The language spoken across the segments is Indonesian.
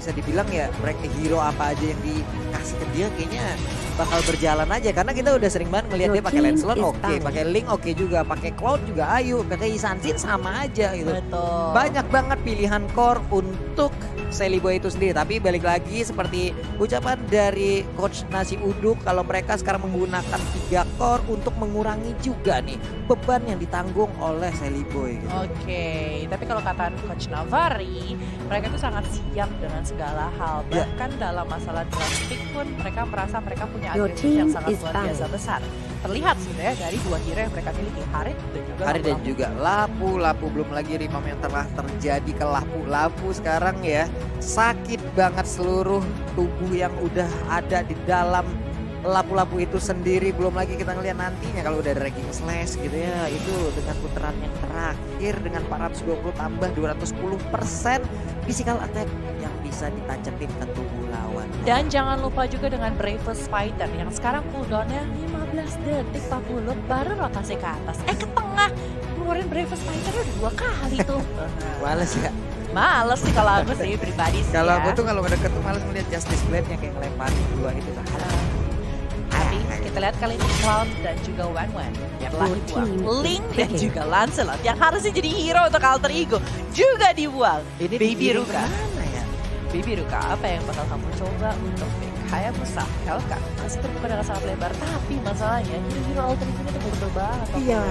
bisa dibilang ya hero apa aja yang dikasih ke dia kayaknya bakal berjalan aja. Karena kita udah sering banget ngeliat dia pakai Lancelot oke, pakai Link oke juga, pakai Cloud juga ayo, pakai Sansin sama aja gitu. Betul. Banyak banget pilihan core untuk Sally Boy itu sendiri. Tapi balik lagi seperti ucapan dari Coach Nasi Uduk, kalau mereka sekarang menggunakan 3 core untuk mengurangi juga nih beban yang ditanggung oleh Sally Boy gitu. Oke, tapi kalau kata Coach Navari, mereka itu sangat siap dengan segala hal. Ya. Bahkan dalam masalah draft pick pun mereka merasa mereka punya Your advantage yang team sangat is luar back. biasa besar. Terlihat sudah dari 2 hero yang mereka miliki, Harit dan juga Hari dan Lapu. juga Lapu belum lagi Rimam yang telah terjadi ke Lapu sekarang ya. Sakit banget seluruh tubuh yang udah ada di dalam Lapu itu sendiri. Belum lagi kita ngeliat nantinya kalau udah ada ranking slash gitu ya. Itu dengan putaran yang terakhir dengan 420 tambah 210% physical attack yang bisa ditancapin ke tubuh lawan. Dan jangan lupa juga dengan Bravest Fighter yang sekarang cooldownnya 15 detik 40 baru rotasi ke atas. Ke tengah keluarin Bravest Fighter udah 2 kali tuh. Males ya. Males sih kalau aku sih pribadi sih Kalau ya. aku tuh kalau deket tuh males ngeliat Justice Blade-nya kayak ngelemparin 2 itu kan. Tapi kita lihat kali ini Cloud dan juga Wan yang telah dibuang. Link dan juga Lancelot yang harusnya jadi hero untuk alter ego juga dibuang. Ini Baby digiring Ruka. kemana ya? Baby Ruka, apa yang bakal kamu coba untuk pick? Hayabusa, Helka masih terbuka dengan sangat lebar. Tapi masalahnya hero alter ego itu betul banget. Iya.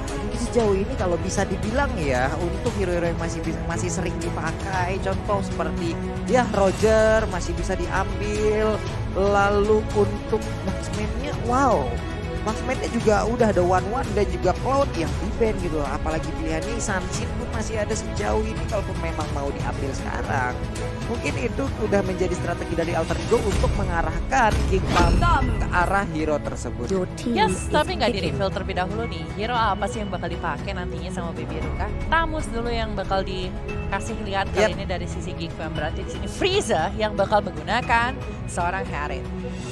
Mungkin sejauh ini kalau bisa dibilang ya untuk hero-hero yang masih sering dipakai, contoh seperti ya Roger masih bisa diambil. Lalu untuk marksman-nya wow. Marksman-nya juga udah ada One dan juga Cloud yang di-ban gitu. Apalagi pilihannya Sansin pun masih ada sejauh ini kalaupun memang mau diambil sekarang. Mungkin itu udah menjadi strategi dari Alter Ego untuk mengarahkan King Phantom ke arah hero tersebut. Your team Yes, is tapi nggak di picking. reveal terlebih dahulu nih. Hero apa sih yang bakal dipakai nantinya sama Baby Ruka? Tamus dulu yang bakal dikasih lihat kali ini dari sisi Geek Fam. Berarti di sini Frieza yang bakal menggunakan seorang Harit.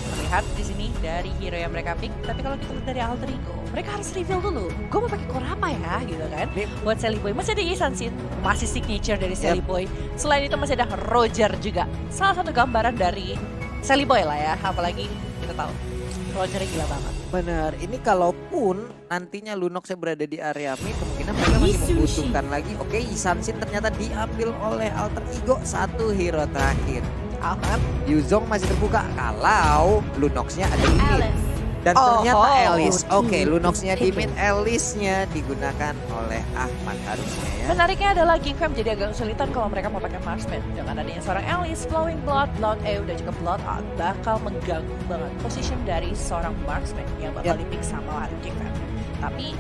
Terlihat di sini dari hero yang mereka pick. Tapi kalau kita lihat dari Alter Ego, mereka harus reveal dulu. Gue mau pakai core apa ya, gitu kan? Buat Sally Boy masih ada Sansin, masih signature dari Sally Boy. Selain itu masih ada Roger juga. Salah satu gambaran dari Sally Boy lah ya. Apalagi kita tahu Rogernya gila banget. Bener, ini kalaupun nantinya Lunox berada di area mid, kemungkinan mereka masih membutuhkan lagi. Oke, Sansin ternyata diambil oleh Alter Ego, satu hero terakhir. Aman, Yuzong masih terbuka kalau Lunox-nya ada di mid. Dan ternyata Alice, oke, Lunox-nya di mid, Alice-nya digunakan oleh Ahmad harusnya ya. Menariknya adalah Geek Fam jadi agak kesulitan kalau mereka mau pakai marksman. Dengan adanya seorang Alice, Flowing Blood, Blood EU dan juga Blood Out bakal mengganggu banget position dari seorang marksman yang bakal dipick sama Geek Fam. Tapi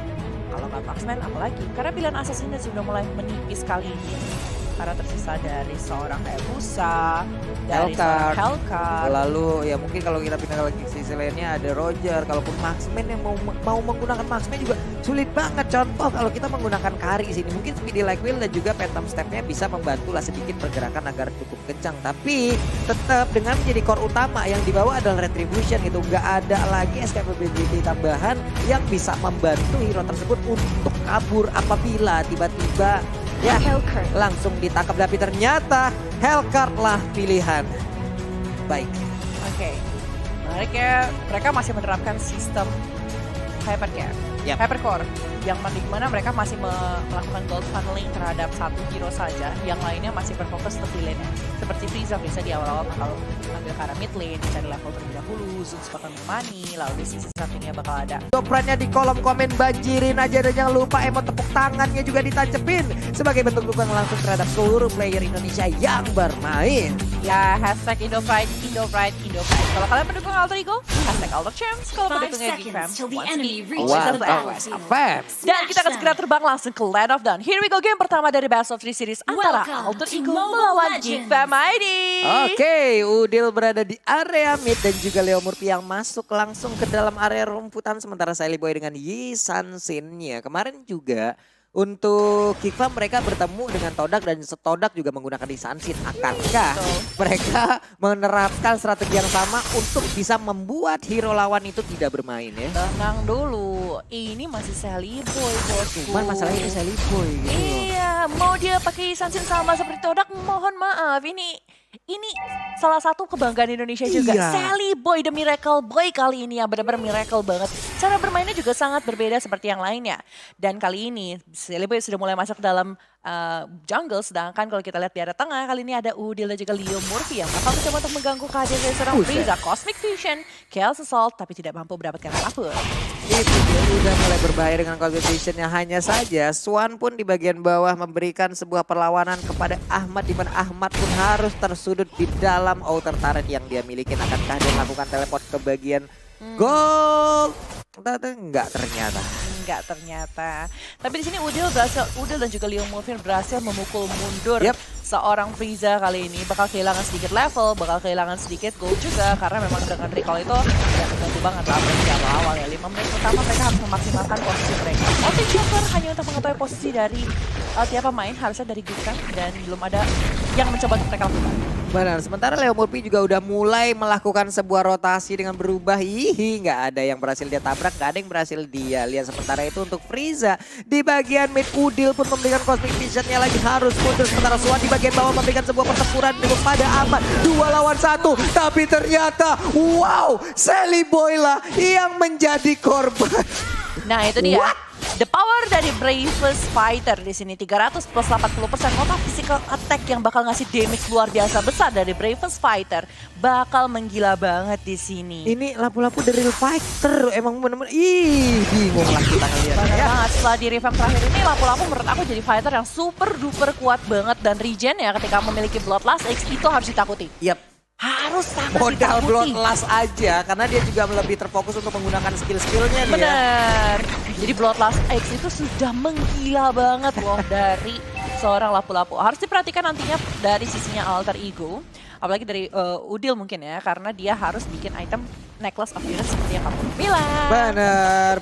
kalau nggak marksman apalagi? Karena pilihan assassin sudah mulai menipis kali ini. Karena tersisa dari seorang Hayabusa, dari seorang Hellcat. Lalu ya mungkin kalau kita pindah lagi sisi lainnya ada Roger. Kalaupun marksman yang mau menggunakan marksman juga sulit banget. Contoh kalau kita menggunakan Kari sini mungkin Speedy Like Will dan juga Phantom Step-nya bisa membantu lah sedikit pergerakan agar cukup kencang. Tapi tetap dengan menjadi core utama yang dibawa adalah Retribution gitu. Nggak ada lagi SKPBGT tambahan yang bisa membantu hero tersebut untuk kabur apabila tiba-tiba ya langsung ditangkap. Tapi ternyata Hellcat lah pilihan baik. Oke, menariknya mereka masih menerapkan sistem Hypercare, Hypercore, yang dimana mereka masih melakukan gold funneling terhadap satu hero saja, yang lainnya masih berfokus ke lane-nya. Seperti Frieza di awal-awal bakal ambil ke arah mid lane, bisa di level terlebih dahulu, Zeus bakal money, lalu di sisi satunya bakal ada Doprannya di kolom komen banjirin aja dan jangan lupa emot tepuk tangannya juga ditancapin sebagai bentuk dukungan langsung terhadap seluruh player Indonesia yang bermain. ya hashtag Indopride. Kalau kalian pendukung Alter Ego, hashtag Alter Champs. Kalau 5 pendukungnya Geek Fam, seconds till the once enemy again, reaches Wah, the fans. dan kita akan segera terbang langsung ke Land of Dawn. Here we go, game pertama dari Best of 3 series antara Welcome Alter to Ego Mobile melawan Legends. Geek Fam ID. Oke, Udil berada di area mid dan juga Leo Murphy yang masuk langsung ke dalam area rumputan sementara Sally Boy dengan Yi Sansin-nya. Kemarin juga untuk Kikva mereka bertemu dengan Todak dan Todak juga menggunakan Yi Sansin. Akankah mereka menerapkan strategi yang sama untuk bisa membuat hero lawan itu tidak bermain ya? Tenang dulu, ini masih Sally Boy bosku. Cuman masalahnya ini Sally Boy gitu loh. Iya, mau dia pakai Sansin sama seperti Todak, mohon maaf. Ini ini salah satu kebanggaan Indonesia juga. Iya. Sally Boy, The Miracle Boy kali ini yang benar-benar miracle banget. Cara bermainnya juga sangat berbeda seperti yang lainnya. Dan kali ini Sally Boy sudah mulai masuk ke dalam jungle, sedangkan kalau kita lihat di area tengah kali ini ada Udil dan juga Leo Murphy yang bakal mencoba untuk mengganggu kehadiran dari seorang Buset. Frieza, Cosmic Fusion, Chaos Assault, tapi tidak mampu mendapatkan apapun. Itu dia udah mulai berbahaya dengan competitionnya. Hanya saja Swan pun di bagian bawah memberikan sebuah perlawanan kepada Ahmad, di mana Ahmad pun harus tersudut di dalam outer turret yang dia miliki. Akankah dia melakukan teleport ke bagian gol? Enggak ternyata. Enggak ternyata. Tapi di sini Udil dan juga Leo Murphy berhasil memukul mundur Yep. seorang Frieza kali ini. Bakal kehilangan sedikit level, bakal kehilangan sedikit gold juga. Karena memang dengan recall itu ya tertentu banget lah di awal-awal ya. 5 menit pertama mereka harus memaksimalkan posisi mereka. Outing Joker hanya untuk mengetahui posisi dari tiap pemain, harusnya dari Gukang, dan belum ada yang mencoba untuk mereka lakukan. Benar, sementara Leo Murphy juga udah mulai melakukan sebuah rotasi dengan berubah. Nggak ada yang berhasil dia tabrak, nggak ada yang berhasil dia lihat. Sementara itu untuk Frieza di bagian mid, Udil pun memberikan Cosmic Vision-nya lagi harus mundur. Sementara Swan di bagian bawah memberikan sebuah pertempuran kepada Ahmad. 2 lawan 1, tapi ternyata wow, Sally Boy lah yang menjadi korban. Nah itu dia. What? The power dari Bravest Fighter di sini 300 plus 80% total physical attack yang bakal ngasih damage luar biasa besar dari Bravest Fighter bakal menggila banget di sini. Ini lapu-lapu The Real Fighter, emang bener-bener bingung lah kita ngeliatnya Bener ya. banget, setelah di revamp terakhir ini lapu-lapu menurut aku jadi fighter yang super duper kuat banget, dan regen ya ketika memiliki Bloodlust X itu harus ditakuti. Yap. Harus sangat Modal ditakuti. Bloodlust aja karena dia juga lebih terfokus untuk menggunakan skill-skillnya dia. Bener. Jadi Bloodlust X itu sudah menggila banget loh dari seorang lapu-lapu. Harus diperhatikan nantinya dari sisinya alter ego. Apalagi dari Udil mungkin ya, karena dia harus bikin item Necklace of Venus seperti yang kamu bilang. Benar.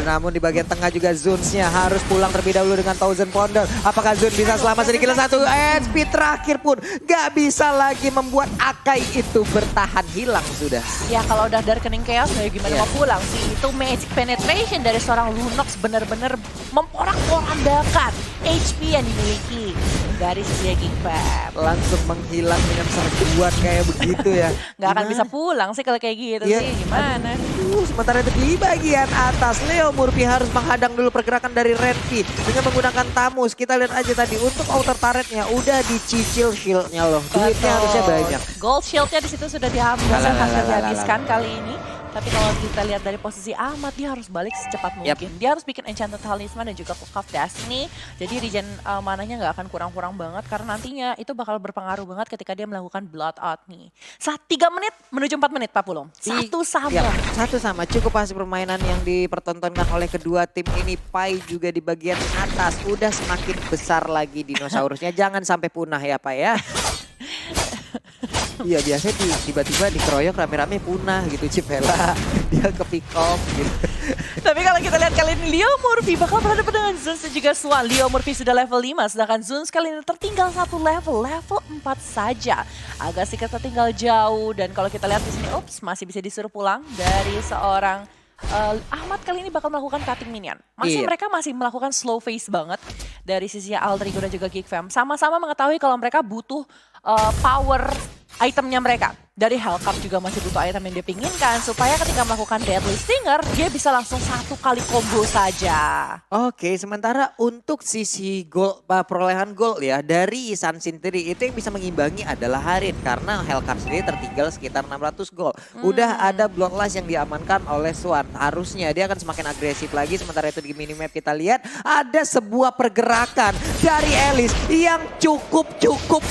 Namun di bagian tengah juga Zuns-nya harus pulang terlebih dahulu dengan Thousand Pounder. Apakah Zun bisa selamat sedikit satu? SP terakhir pun gak bisa lagi membuat Akai itu bertahan, hilang sudah. Ya kalau udah dari kening chaos ya gimana Iya. mau pulang sih. Itu magic penetration dari seorang Lunox benar-benar memporak-porandakan HP yang dimiliki dari sisi Geekfam. Langsung menghilang dengan serbuan kayak begitu ya. Nggak akan Gimana? bisa pulang sih kalau kayak gitu Iya. sih. Gimana? Sementara itu di bagian atas Leo Murphy harus menghadang dulu pergerakan dari Renvi dengan menggunakan Tamus. Kita lihat aja tadi untuk outer turretnya udah dicicil shieldnya loh. Duitnya Betul. harusnya banyak. Gold shieldnya di situ sudah hampir dihabiskan kali ini. Tapi kalau kita lihat dari posisi Ahmad, dia harus balik secepat mungkin. Dia harus bikin Enchanted Talisman dan juga Cloak of Destiny. Jadi regen mananya nggak akan kurang-kurang banget karena nantinya itu bakal berpengaruh banget ketika dia melakukan blood out nih. 3 menit menuju 4 menit Pak Pulung. Satu sama. Ya, satu sama. Cukup hasil permainan yang dipertontonkan oleh kedua tim ini. Pai juga di bagian atas udah semakin besar lagi dinosaurusnya. Jangan sampai punah ya Pak ya. Iya biasanya tiba-tiba dikeroyok rame-rame punah gitu Cipela. Dia ke pick off gitu. Tapi kalau kita lihat kali ini Leo Murphy bakal berhadapan dengan Zuns dan juga Swan. Leo Murphy sudah level 5 sedangkan Zuns kali ini tertinggal 1 level 4 saja. Agak sedikit tertinggal jauh dan kalau kita lihat di sini masih bisa disuruh pulang dari seorang Ahmad kali ini bakal melakukan cutting minion. Mereka masih melakukan slow phase banget dari sisi Alter Ego dan juga Geekfam. Sama-sama mengetahui kalau mereka butuh power itemnya mereka. Dari Hellcat juga masih butuh item yang dia pinginkan supaya ketika melakukan Deadly Stinger dia bisa langsung 1 kali combo saja. Oke, sementara untuk sisi gol, perolehan gol ya dari Sun sendiri itu yang bisa mengimbangi adalah Harin karena Hellcat sendiri tertinggal sekitar 600 gol. Udah ada Bloodlust yang diamankan oleh Swan. Harusnya dia akan semakin agresif lagi. Sementara itu di minimap kita lihat ada sebuah pergerakan dari Alice yang cukup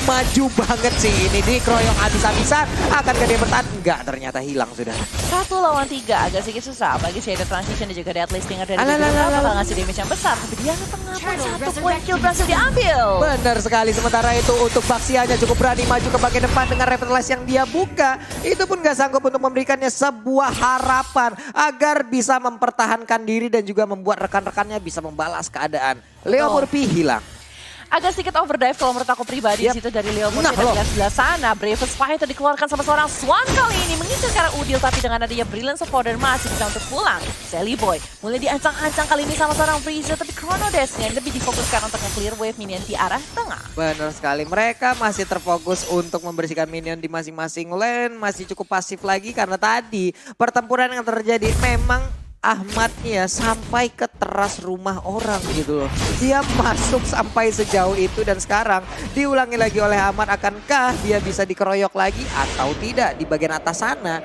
maju banget sih ini, dikeroyok habis-habisan. Akankah dia bertahan? Enggak, ternyata hilang sudah. 1 lawan 3 agak sedikit susah bagi Shaded Transition dan juga Deadly Stinger dari bakal ngasih damage yang besar. Tapi dia ke tengah pun 1 point kill berhasil diambil. Benar sekali, sementara itu untuk Baxianya cukup berani maju ke bagian depan dengan Revitalize yang dia buka. Itu pun gak sanggup untuk memberikannya sebuah harapan agar bisa mempertahankan diri dan juga membuat rekan-rekannya bisa membalas keadaan. Leo Murphy hilang. agak sedikit overdrive kalau menurut aku pribadi di situ dari Leo Murphy dan sebelah sana. Bravest Fighter dikeluarkan sama seorang Swan kali ini mengincar ke arah Udil, tapi dengan adanya Brilliance of Order masih bisa untuk pulang. Sally Boy mulai diancang-ancang kali ini sama seorang Freezer, tapi Chrono Dash-nya lebih difokuskan untuk nge-clear wave minion di arah tengah. Benar sekali, mereka masih terfokus untuk membersihkan minion di masing-masing lane, masih cukup pasif lagi karena tadi pertempuran yang terjadi memang Ahmad ya sampai ke teras rumah orang gitu loh. Dia masuk sampai sejauh itu dan sekarang diulangi lagi oleh Ahmad. Akankah dia bisa dikeroyok lagi atau tidak di bagian atas sana?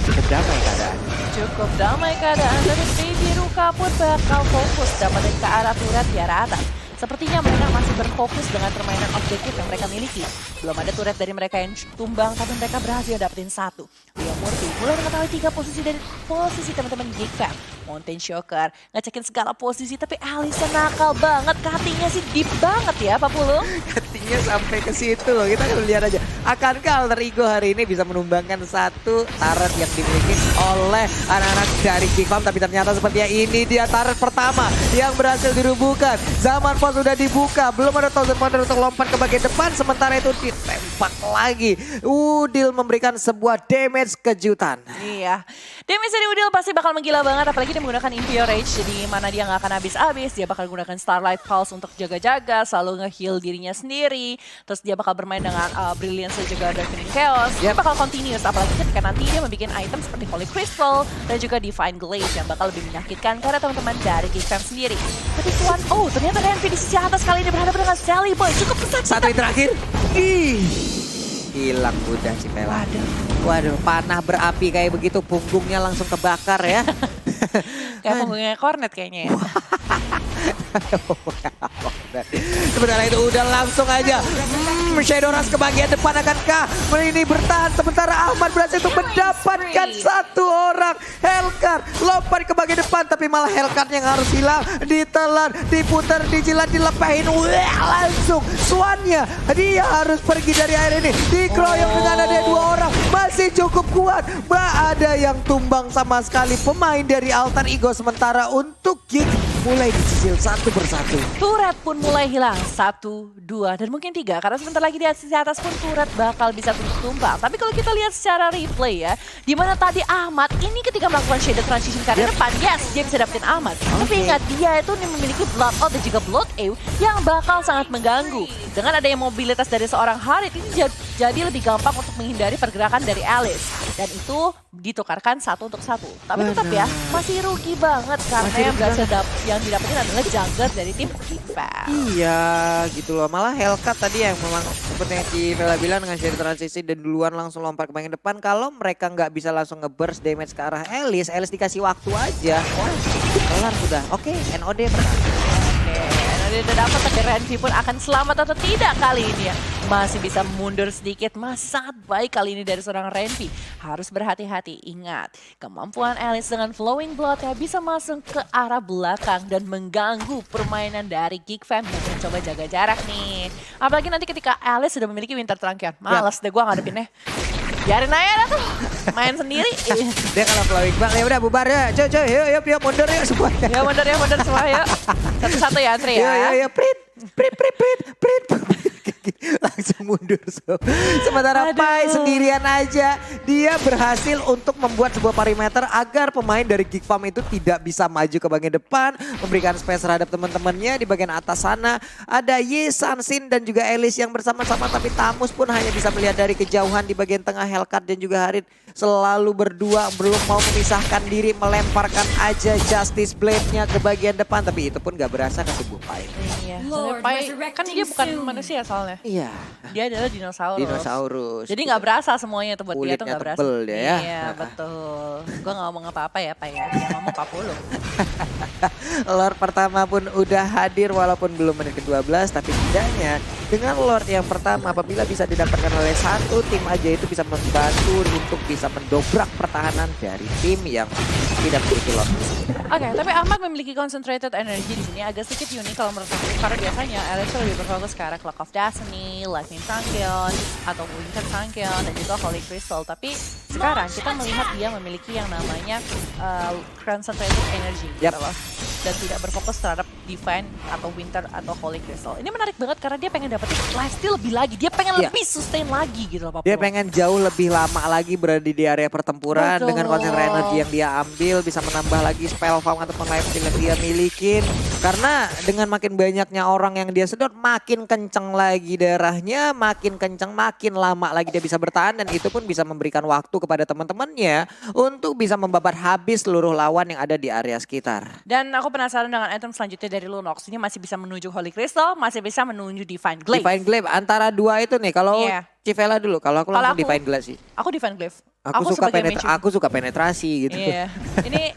Cukup damai keadaan. Cukup damai keadaan, tapi Baby Ruka pun bakal fokus dapetin ke arah turret di arah atas. Sepertinya mereka masih berfokus dengan permainan objektif yang mereka miliki. Belum ada turret dari mereka yang tumbang, tapi mereka berhasil dapetin satu. Leo Murphy mulai mengetahui 3 posisi dari posisi teman-teman Geek Fam. Mountain Shocker ngecekin segala posisi, tapi Alisa nakal banget. Cuttingnya sih deep banget ya Pak Pulung. Cuttingnya sampai ke situ loh, kita lihat aja. Akankah Alter Ego hari ini bisa menumbangkan satu turret yang dimiliki oleh anak-anak dari Geek Fam? Tapi ternyata sepertinya ini dia turret pertama yang berhasil dirubuhkan. Zaman Pos sudah dibuka, belum ada Thousand Wonder untuk lompat ke bagian depan. Sementara itu ditembak lagi. Udil memberikan sebuah damage kejutan. Iya, damage dari Udil pasti bakal menggila banget, apalagi dia menggunakan Impure Rage, jadi mana dia nggak akan habis-habis. Dia bakal gunakan Starlight Pulse untuk jaga-jaga, selalu nge-heal dirinya sendiri. Terus dia bakal bermain dengan Brilliance dan juga Darkening Chaos. Dia bakal continuous, apalagi ketika nanti dia membuat item seperti Holy Crystal dan juga Divine Glaze yang bakal lebih menyakitkan karena teman-teman dari Geek Fam sendiri. Tapi Tuan, ternyata Renvi di sisi atas kali ini berhadapan dengan Sally Boy. Cukup kesakitan. Satu yang terakhir. Hilang udah si Pela. Waduh, panah berapi kayak begitu, punggungnya langsung kebakar ya. Kayak punggungnya Cornet kayaknya ya. Sementara itu udah langsung aja Shadow Rush ke bagian depan. Akankah ini bertahan sementara Ahmad berhasil untuk mendapatkan satu orang Hellcard lompat ke bagian depan, tapi malah Hellcard yang harus hilang, ditelan, diputar, dijilat, dilepahin. Langsung Swannya dia harus pergi dari air ini, dikeroyok dengan ada 2 orang, masih cukup kuat. Ada yang tumbang sama sekali pemain dari Alter Ego, sementara untuk Geek mulai dicicil satu persatu. Turret pun mulai hilang, 1, 2, dan mungkin 3. Karena sebentar lagi di sisi atas pun turret bakal bisa tumbang. Tapi kalau kita lihat secara replay ya, dimana tadi Ahmad ini ketika melakukan shadow transition ke arah depan, yes, dia bisa dapetin Ahmad. Tapi ingat, dia itu memiliki Blood Out dan juga Blood Ew yang bakal sangat mengganggu. Dengan adanya mobilitas dari seorang Harit, ini jadi lebih gampang untuk menghindari pergerakan dari Alice. Dan itu ditukarkan 1 untuk 1. Tapi tetap ya, masih rugi banget karena yang didapetin adalah jungler dari tim Geek Fam. Iya gitu loh, malah Hellcat tadi yang memang seperti yang si Vela bilang dengan shadow transisi dan duluan langsung lompat ke bagian depan. Kalau mereka nggak bisa langsung nge-burst damage ke arah Alice dikasih waktu aja. Kelar sudah, oke, NOD pertama. Dia udah dapat, tapi Renvi pun akan selamat atau tidak kali ini ya. Masih bisa mundur sedikit, masih sangat baik kali ini dari seorang Renvi. Harus berhati-hati, ingat kemampuan Alice dengan Flowing Blood ya bisa masuk ke arah belakang dan mengganggu permainan dari Geek Fam yang mencoba jaga jarak nih. Apalagi nanti ketika Alice sudah memiliki Winter Trunkion. Males deh gue ngadepinnya. Biarin aja tuh, main sendiri. Dia kalau flowing bang, ya udah bubar ya. Coy, yuk mundur yuk semuanya. Ya mundur semua yuk. Satu-satu ya Antri ya. Ya, prit. Langsung mundur. Sementara Pai sendirian aja, dia berhasil untuk membuat sebuah perimeter agar pemain dari Geek Fam itu tidak bisa maju ke bagian depan, memberikan space terhadap teman-temannya. Di bagian atas sana ada Yi, Sansin dan juga Alice yang bersama-sama, tapi Tamus pun hanya bisa melihat dari kejauhan. Di bagian tengah Hellcat dan juga Harit selalu berdua, belum mau memisahkan diri, melemparkan aja Justice Blade-nya ke bagian depan, tapi itu pun gak berasa ke tubuh Pai. Iya, Pai kan dia bukan manusia soalnya. Iya. Dia adalah dinosaurus. Jadi nggak berasa semuanya tuh buat dia tuh nggak berasa. Tebel dia ya. Iya betul. Gue nggak ngomong apa-apa ya Pak ya. Dia ngomong 40. Lord pertama pun udah hadir walaupun belum menit ke-12. Tapi tidaknya dengan Lord yang pertama apabila bisa didapatkan oleh satu tim aja itu bisa membantu untuk bisa mendobrak pertahanan dari tim yang tidak memiliki Lord. Oke, tapi Ahmad memiliki concentrated energy di sini agak sedikit unik kalau menurut aku karena biasanya Alex lebih berfokus ke arah Clock of Destiny, Lightning Sanction, atau Winter Sanction dan juga Holy Crystal. Tapi sekarang kita melihat dia memiliki yang namanya concentrated energy gitu loh. Dan tidak berfokus terhadap Divine atau Winter atau Holy Crystal. Ini menarik banget karena dia pengen dapetin lifesteal lebih lagi. Dia pengen lebih sustain lagi gitu loh Pak. Dia pengen jauh lebih lama lagi berada di area pertempuran. Betul. Dengan concentrated energy yang dia ambil bisa menambah lagi spell farm ataupun lifesteal yang dia milikin. Karena dengan makin banyaknya orang yang dia sedot makin kenceng lagi darahnya, makin kenceng makin lama lagi dia bisa bertahan dan itu pun bisa memberikan waktu kepada teman-temannya untuk bisa membabat habis seluruh lawan yang ada di area sekitar. Dan aku penasaran dengan item selanjutnya dari Lunox. Ini masih bisa menuju Holy Crystal, masih bisa menuju Divine Glaive. Divine Glaive antara dua itu nih kalau Iya. Civela dulu, kalau aku langsung aku- Divine Glaive sih. Aku Divine Glaive. Aku suka sebagai magic- aku suka penetrasi gitu. Iya.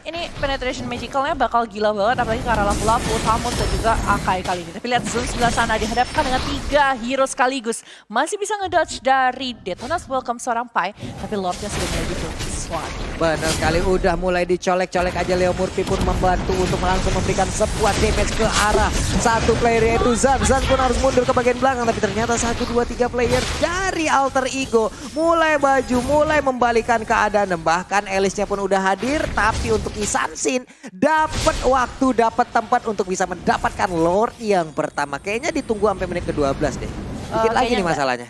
ini penetration magicalnya bakal gila banget apalagi karena lampu-lampu, Tamus dan juga Akai kali ini. Tapi lihat Zoom sebelah sana dihadapkan dengan 3 hero sekaligus. Masih bisa ngedodge dari Detonas Welcome seorang Pai, tapi Lordnya sudah mulai gitu. Swan. Benar sekali, udah mulai dicolek-colek aja. Leo Murphy pun membantu untuk langsung memberikan sebuah damage ke arah satu player yaitu Zan. Zan pun harus mundur ke bagian belakang, tapi ternyata 1, 2, 3 player dari Alter Ego mulai maju, mulai membalikan keadaan. Bahkan Elisnya pun udah hadir, tapi untuk Isansin dapat waktu, dapat tempat untuk bisa mendapatkan Lord yang pertama. Kayaknya ditunggu sampai menit ke-12 deh. Dikit lagi Kayaknya nih masalahnya.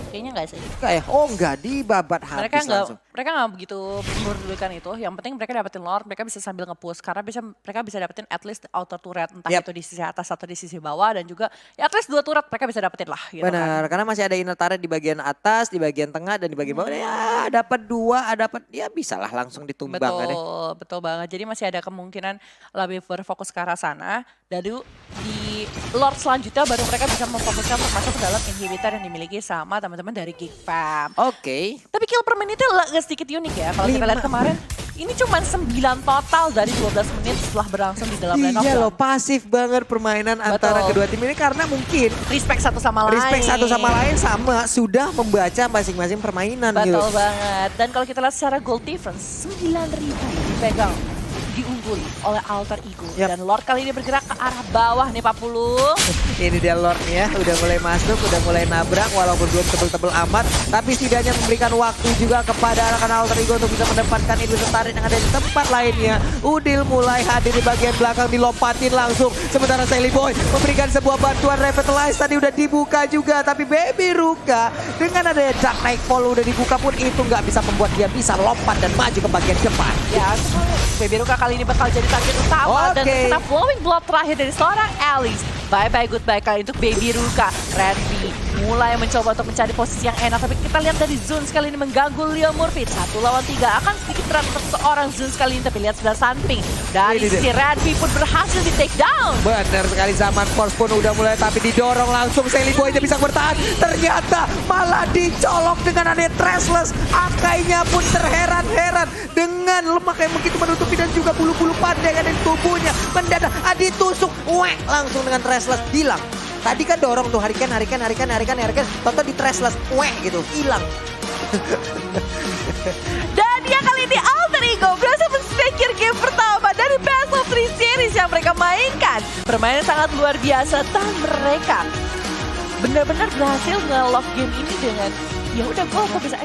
Kayaknya enggak sih. Kayak, oh enggak, dibabat habis langsung. Mereka nggak begitu memperdulikan itu. Yang penting mereka dapetin Lord, mereka bisa sambil nge-push karena mereka bisa dapetin at least outer turret entah Yap. itu di sisi atas atau di sisi bawah dan juga ya at least 2 turret mereka bisa dapetin lah gitu Benar, kan. karena masih ada inner turret di bagian atas, di bagian tengah dan di bagian bawah. Ya dapat 2, dapat ya bisa lah langsung ditumbang kan ya. Betul banget. Jadi masih ada kemungkinan lebih berfokus ke arah sana. Lalu di Lord selanjutnya baru mereka bisa memfokuskan untuk masuk ke dalam inhibitor yang dimiliki sama teman-teman dari Geek Fam. Oke. Tapi kill per menitnya agak sedikit unik ya. Kalau kita 5. lihat kemarin, ini cuma 9 total dari 12 menit setelah berlangsung di dalam lane of Iya Dawn. loh, pasif banget permainan antara Betul. kedua tim ini karena mungkin Respect satu sama lain. respect satu sama lain sama sudah membaca masing-masing permainan gitu. Betul banget. Dan kalau kita lihat secara gold difference, 9.000 dipegang, diungguli oleh Alter Ego. Yap. Dan Lord kali ini bergerak ke arah bawah nih 40. Ini dia Lordnya, udah mulai masuk, udah mulai nabrak walaupun belum tebel-tebel amat. Tapi setidaknya memberikan waktu juga kepada anak-anak Alter Ego untuk bisa mendapatkan Illusion Turret yang ada di tempat lainnya. Udil mulai hadir di bagian belakang, dilompatin langsung. Sementara Sally Boy memberikan sebuah bantuan revitalize, tadi udah dibuka juga. Tapi Baby Ruka dengan adanya Dark Nightfall udah dibuka pun itu nggak bisa membuat dia bisa lompat dan maju ke bagian depan. Ya, Baby Ruka kali ini bakal jadi target utama. Dan Oke. kita flowing blood terakhir dari seorang Alice. Bye-bye goodbye kali untuk Baby Ruka. Randy mulai mencoba untuk mencari posisi yang enak. Tapi kita lihat dari Zun sekali ini mengganggu Leo Murphy. 1 lawan 3 akan sedikit berat untuk seorang Zun sekali ini. Tapi lihat sebelah samping. Dari Ini dia. si Randy pun berhasil di take down. Benar sekali, Zaman Force pun udah mulai tapi didorong langsung. Sally Boy-nya bisa bertahan. Ternyata malah dicolok dengan adanya Trashless. Akainya pun terheran-heran dengan lemak yang begitu menutupi dan juga bulu-bulu pandai yang ada di tubuhnya. Mendadak ditusuk, wek, langsung dengan Trashless hilang. Tadi kan dorong tuh Hurricane, Toto di Trashless, wek gitu, hilang. Dan dia kali ini Alter Ego berhasil men-secure game pertama dari Best of 3 series yang mereka mainkan. Permainan sangat luar biasa dan mereka benar-benar berhasil nge-lock game ini dengan ya udah gue bisa